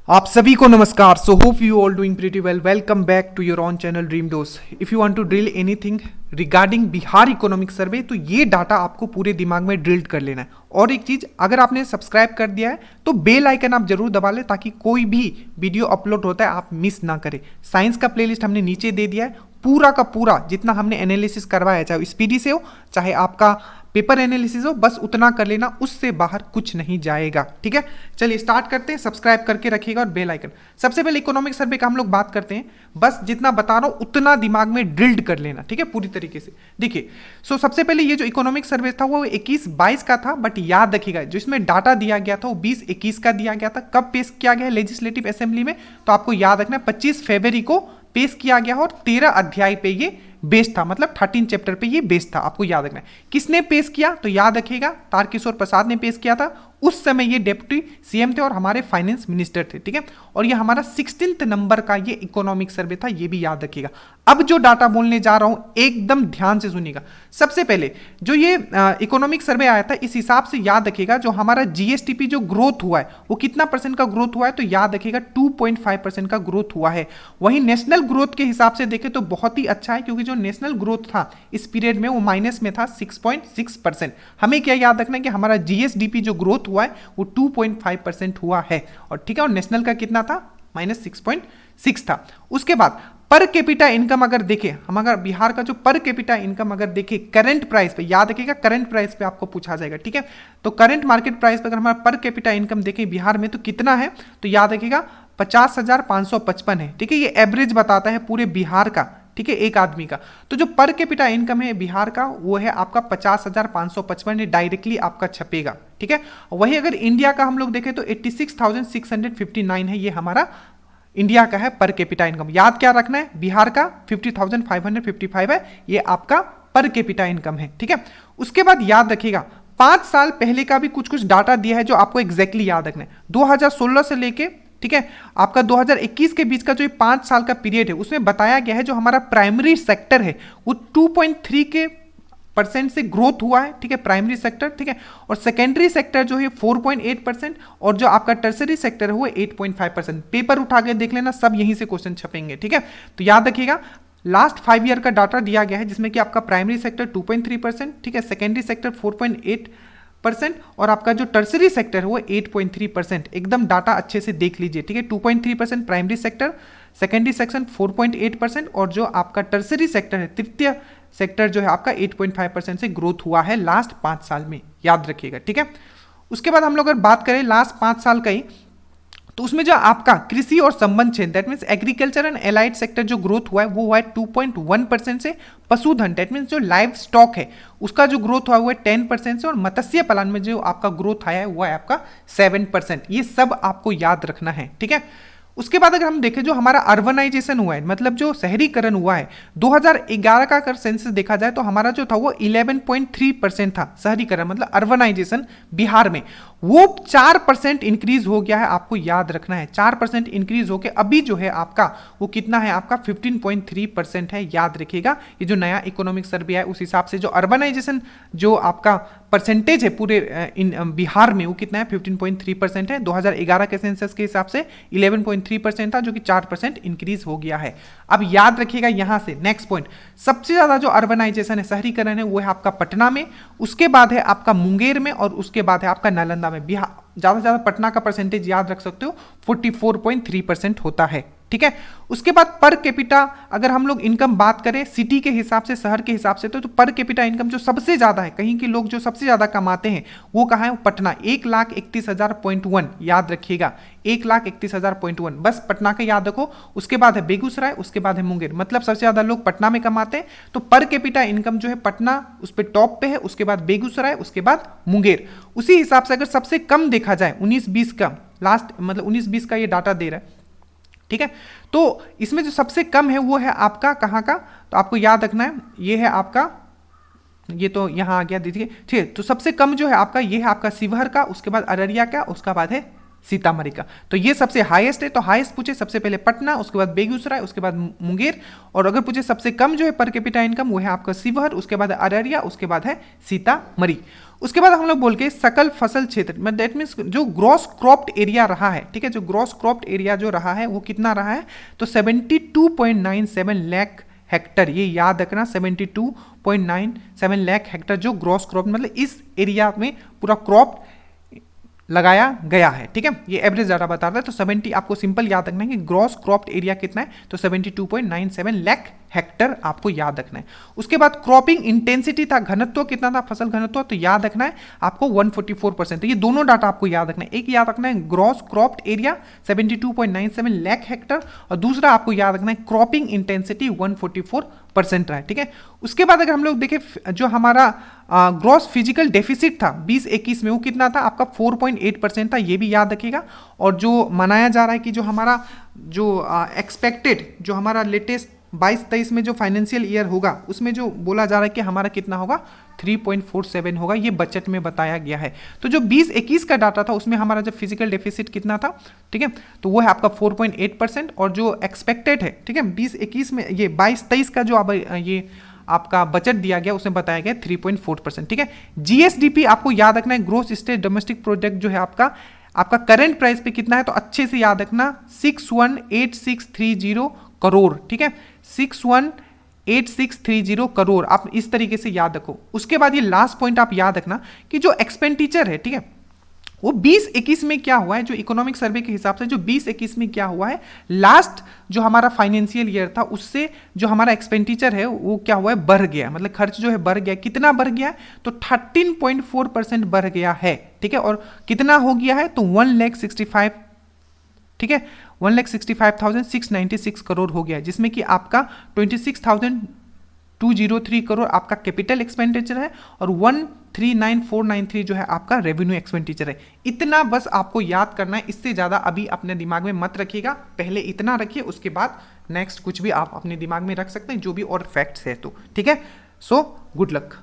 आप सभी को नमस्कार। So hope you all doing pretty well. Welcome back to your own channel dream dose. If you want to drill anything regarding Bihar economic survey तो ये data आपको पूरे दिमाग में ड्रिल्ड कर लेना है। और एक चीज, अगर आपने सब्सक्राइब कर दिया है तो बेल आइकन आप जरूर दबा लें ताकि कोई भी वीडियो अपलोड होता है आप मिस ना करें। साइंस का प्लेलिस्ट हमने नीचे दे दिया है, पूरा का पूरा जितना हमने एनालिसिस करवाया है, चाहे स्पीडी से हो चाहे आपका पेपर एनालिसिस हो, बस उतना कर लेना, उससे बाहर कुछ नहीं जाएगा। ठीक है, चलिए स्टार्ट करते हैं। सब्सक्राइब करके रखिएगा और बेल आइकन। सबसे पहले इकोनॉमिक सर्वे का हम लोग बात करते हैं। बस जितना बता रहा हूं उतना दिमाग में ड्रिल्ड कर लेना, ठीक है, पूरी तरीके से। देखिए, सो सबसे पहले ये जो इकोनॉमिक सर्वे था वो 21-22 का था, बट याद रखिएगा जो इसमें डाटा दिया गया था वो 20-21 का दिया गया था। कब पेश किया गया है लेजिस्लेटिव असेंबली में, तो आपको याद रखना है 25 फरवरी को पेश किया गया और 13 अध्याय पे ये बेस्ड था, मतलब 13 चैप्टर पे ये बेस्ड था। आपको याद रखना है किसने पेश किया, तो याद रखिएगा तारकिशोर प्रसाद ने पेश किया था। उस समय ये डेप्यूटी सीएम थे और हमारे फाइनेंस मिनिस्टर थे। ठीक है, और ये हमारा 16 नंबर का ये इकोनॉमिक सर्वे था, ये भी याद रखिएगा। अब जो डाटा बोलने जा रहा हूं एकदम ध्यान से सुनिएगा। सबसे पहले जो ये इकोनॉमिक सर्वे आया था, इस हिसाब से याद रखिएगा जो हमारा जीएसटीपी जो ग्रोथ हुआ है वो कितना परसेंट का ग्रोथ हुआ है, तो याद रखिएगा 2.5% का ग्रोथ हुआ है। वहीं नेशनल ग्रोथ के हिसाब से देखें तो बहुत ही अच्छा है, क्योंकि जो नेशनल ग्रोथ था इस पीरियड में वो माइनस में था 6.6%। हमें क्या याद रखना है कि हमारा जीएसडीपी जो ग्रोथ हुआ है वो 2.5% हुआ है। और ठीक है, और नेशनल का कितना था, -6.6 था। उसके बाद पर कैपिटा इनकम अगर देखें, हम अगर बिहार का जो पर कैपिटा इनकम अगर देखें करंट प्राइस पे, याद रखिएगा करंट प्राइस पे आपको पूछा जाएगा। ठीक है, तो करंट मार्केट प्राइस पे अगर हमारा पर कैपिटा इनकम देखें बिहार में तो कितना है, तो याद रखिएगा 50,555 है। ठीक है, ये एवरेज बताता है पूरे बिहार का, ठीक है, एक आदमी का। तो जो पर कैपिटा इनकम है बिहार का वो है आपका 50,555, डायरेक्टली आपका छपेगा। ठीक है, वही अगर इंडिया का हम लोग देखें तो 86,659 है, ये हमारा इंडिया का है पर कैपिटा इनकम। याद क्या रखना है, बिहार का 50,555 है, ये आपका पर कैपिटा इनकम है। ठीक है, उसके बाद याद रखिएगा 5 साल पहले का भी कुछ डाटा दिया है जो आपको एग्जैक्टली याद रखना है। 2016 से लेके, ठीक है, आपका 2021 के बीच का जो 5 साल का पीरियड है उसमें बताया गया है जो हमारा प्राइमरी सेक्टर है वो 2.3 के परसेंट से ग्रोथ हुआ है। ठीक है, प्राइमरी सेक्टर। ठीक है, और सेकेंडरी सेक्टर जो है 4.8% और जो आपका टर्सरी सेक्टर है वो 8.5%। पेपर उठा के देख लेना, सब यहीं से क्वेश्चन छपेंगे। ठीक है, तो याद रखिएगा लास्ट 5 ईयर का डाटा दिया गया है जिसमें कि आपका प्राइमरी सेक्टर 2.3%, ठीक है, सेकेंडरी सेक्टर 4.8% और आपका जो टर्सरी सेक्टर है वो 8.3%। एकदम डाटा अच्छे से देख लीजिए। ठीक है, 2.3% प्राइमरी सेक्टर, सेकेंडरी सेक्शन 4.8% और जो आपका टर्सरी सेक्टर है, तृतीय सेक्टर जो है आपका 8.5% से ग्रोथ हुआ है लास्ट 5 साल में, याद रखिएगा। ठीक है, उसके बाद हम लोग अगर बात करें लास्ट 5 साल का ही, तो उसमें जो आपका कृषि और संबंध क्षेत्र that means agriculture and allied sector जो ग्रोथ हुआ है वो हुआ है 2.1% से। पशुधन दैट मीन्स जो लाइव स्टॉक है उसका जो ग्रोथ हुआ है 10% से। और मत्स्य पालन में जो आपका ग्रोथ आया है वो है आपका 7%। ये सब आपको याद रखना है। ठीक है, उसके बाद अगर हम देखें जो हमारा अर्बनाइजेशन हुआ है, मतलब जो शहरीकरण हुआ है 2011 का अगर सेंसस देखा जाए तो हमारा जो था वो 11.3% था शहरीकरण, मतलब अर्बनाइजेशन बिहार में। वो 4% इंक्रीज हो गया है, आपको याद रखना है। 4% इंक्रीज होकर अभी जो है आपका वो कितना है, आपका 15.3% है, याद रखिएगा। ये जो नया इकोनॉमिक सर्वे है उस हिसाब से जो अर्बनाइजेशन जो आपका परसेंटेज है पूरे बिहार में वो कितना है, 15.3% है। 2011 के सेंसस के हिसाब से 11.3% था, जो कि 4% इंक्रीज हो गया है। अब याद रखिएगा यहां से नेक्स्ट पॉइंट, सबसे ज्यादा जो अर्बनाइजेशन है, शहरीकरण है, वो है आपका पटना में, उसके बाद है आपका मुंगेर में और उसके बाद है आपका नालंदा में। बिहार ज्यादा से ज्यादा पटना का परसेंटेज याद रख सकते हो 44.3% होता है। ठीक है, उसके बाद पर कैपिटा अगर हम लोग इनकम बात करें सिटी के हिसाब से, शहर के हिसाब से, तो पर कैपिटा इनकम जो सबसे ज्यादा है, कहीं के लोग जो सबसे ज्यादा कमाते हैं वो कहाँ है, पटना 1,31,000.1, याद रखिएगा 1,31,000.1। बस पटना का याद रखो। उसके बाद है बेगूसराय, उसके बाद है मुंगेर, मतलब सबसे ज्यादा लोग पटना में कमाते हैं। तो पर कैपिटा इनकम जो है पटना उस पर टॉप पे है, उसके बाद बेगूसराय, उसके बाद मुंगेर। उसी हिसाब से अगर सबसे कम देखा जाए 19-20 का, लास्ट मतलब 19-20 का ये डाटा दे रहा है। ठीक है, तो इसमें जो सबसे कम है वो है आपका कहाँ का, तो आपको याद रखना है ये है आपका, ये तो यहां आ गया, देखिए। ठीक है, तो सबसे कम जो है आपका ये है आपका शिवहर का, उसके बाद अररिया का, उसके बाद है सीतामढ़ी का। तो ये सबसे हाईएस्ट है। तो हाईएस्ट पूछे सबसे पहले पटना, उसके बाद बेगूसराय, उसके बाद मुंगेर, और अगर पूछे सबसे कम जो है पर कैपिटा इनकम वो है आपका शिवहर, उसके बाद अररिया, उसके बाद है सीतामढ़ी। उसके बाद हम लोग बोल के सकल फसल क्षेत्र मतलब दैट मीन्स जो ग्रॉस क्रॉप्ड एरिया रहा है, ठीक है, जो ग्रॉस क्रॉप्ड एरिया जो रहा है वो कितना रहा है, तो 72.97 लाख हेक्टर, ये याद रखना 72.97 लाख हेक्टर जो ग्रॉस क्रॉप मतलब इस एरिया में पूरा क्रॉप लगाया गया है, ठीक है, ये एवरेज डाटा बता रहा है। तो 70 आपको सिंपल याद रखना है कि ग्रॉस क्रॉप्ड एरिया कितना है, तो 72.97 लाख हेक्टर आपको याद रखना है। उसके बाद क्रॉपिंग इंटेंसिटी था, घनत्व कितना था, फसल घनत्व, तो याद रखना है आपको 144%। तो ये दोनों डाटा आपको याद रखना है, एक याद रखना है gross cropped area 72.97 lakh Hector और दूसरा आपको याद रखना है क्रॉपिंग इंटेंसिटी 144% रहा है, ठीक है। उसके बाद अगर हम लोग देखें जो हमारा ग्रॉस फिजिकल डेफिसिट था 20-21 में वो कितना था आपका 4.8% था, ये भी याद रखिएगा। और जो मनाया जा रहा है कि जो हमारा जो एक्सपेक्टेड जो हमारा लेटेस्ट 22-23 में जो फाइनेंशियल ईयर होगा उसमें जो बोला जा रहा है कि हमारा कितना होगा 3.47 होगा, ये बजट में बताया गया है। तो जो 20-21 का डाटा था उसमें हमारा जो फिजिकल डेफिसिट कितना था, ठीक है, तो वो है आपका 4.8% और जो एक्सपेक्टेड है, ठीक है, 20-21 में ये 22-23 का जो अब ये आपका बजट दिया गया उसमें बताया गया 3.4%, ठीक है। जीएसडीपी आपको याद रखना है, ग्रोस स्टेट डोमेस्टिक प्रोडक्ट जो है आपका करंट प्राइस पे कितना है, तो अच्छे से याद रखना 618630 करोड़, ठीक है, 618630 करोड़, आप इस तरीके से याद रखो। उसके बाद ये लास्ट पॉइंट आप याद रखना कि जो एक्सपेंडिचर है, ठीक है, वो 20-21 में क्या हुआ है, जो इकोनॉमिक सर्वे के हिसाब से जो 20-21 में क्या हुआ है, लास्ट जो हमारा फाइनेंशियल ईयर था उससे जो हमारा एक्सपेंडिचर है वो क्या हुआ है, बढ़ गया, मतलब खर्च जो है बढ़ गया, कितना बढ़ गया है, तो 13.4% बढ़ गया है, ठीक है। और कितना हो गया है, तो 1,65,000, ठीक है, 1,65,696 करोड़ हो गया है, जिसमें कि आपका 26,203 करोड़ आपका कैपिटल एक्सपेंडिचर है और 139,493 जो है आपका रेवेन्यू एक्सपेंडिचर है। इतना बस आपको याद करना है, इससे ज़्यादा अभी अपने दिमाग में मत रखिएगा, पहले इतना रखिए, उसके बाद नेक्स्ट कुछ भी आप अपने दिमाग में रख सकते हैं जो भी और फैक्ट्स है तो, ठीक है। So good luck.